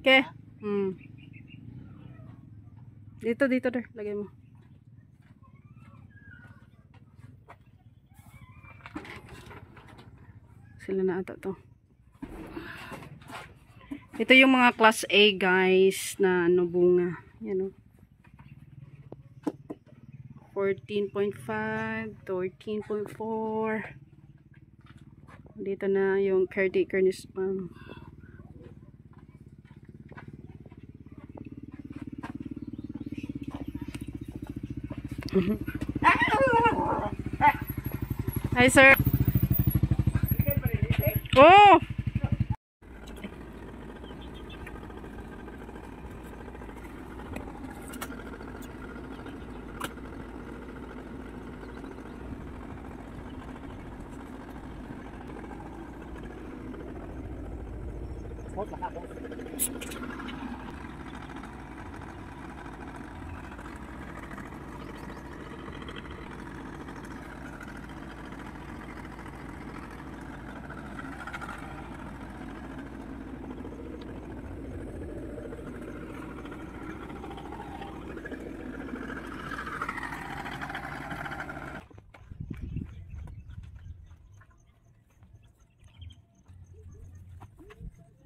Okay. Dito, dito der. Lagay mo. Sila na ata to. Ito yung mga class A guys na ano bunga. Yan o. 14.5, 13.4. Dito na yung caretaker ni spam. Hi sir. Oh!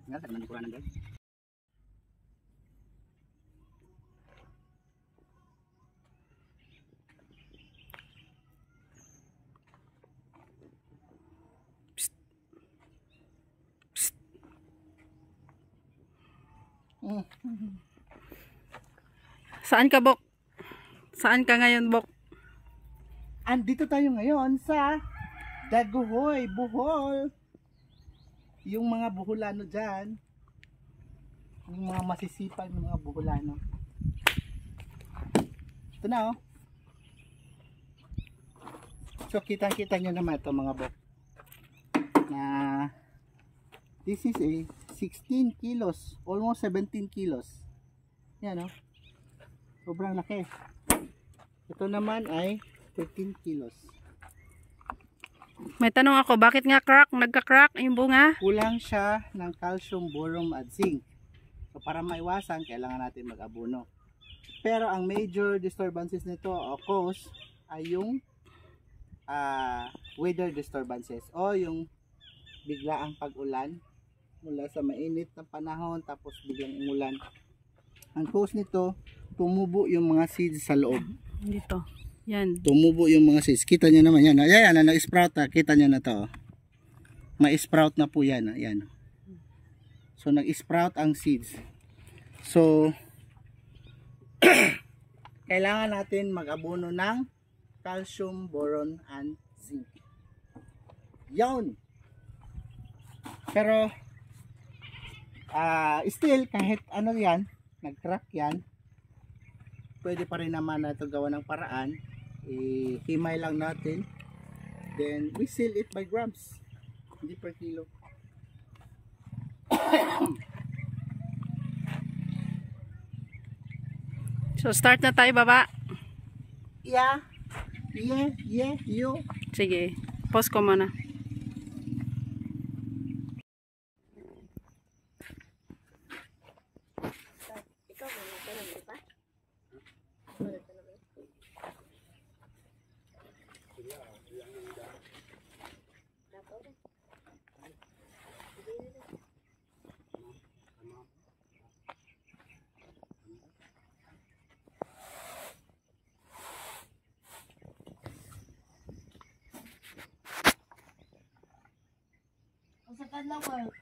Nga, sa naman kurang guys. Saan ka, Bok? Saan ka ngayon, Bok? Andito tayo ngayon sa Daguhoy, Bohol. Yung mga Boholano dyan, yung mga masisipag ng mga Boholano. Ito na oh. So kitang-kita nyo naman ito mga Bok. Na this is a 16 kilos, almost 17 kilos. Yan oh. Sobrang laki. Ito naman ay 13 kilos. May tanong ako, bakit nga crack? Nagka-crack yung bunga? Kulang siya ng calcium, boron at zinc. So para maiwasan, kailangan natin mag-abono. Pero ang major disturbances nito o cause ay yung weather disturbances o yung biglaang pag-ulan mula sa mainit na panahon tapos biglang umulan. Ang cause nito, tumubo yung mga seeds sa loob. Dito. Yan. Tumubo yung mga seeds. Kita nyo naman yan. Ayan, nag-sprout na. Kita nyo na to. May sprout na po yan. Ayan. So, nag-sprout ang seeds. So, kailangan natin mag-abono ng calcium, boron, and zinc. Yun. Pero, still, kahit ano yan, nag-crack yan, pwede pa rin naman na ito gawa ng paraan. Himay lang natin, then we sell it by grams, hindi per kilo. So start na tayo baba. Yeah, you. Sige, pause ko muna. Sa kanlang work.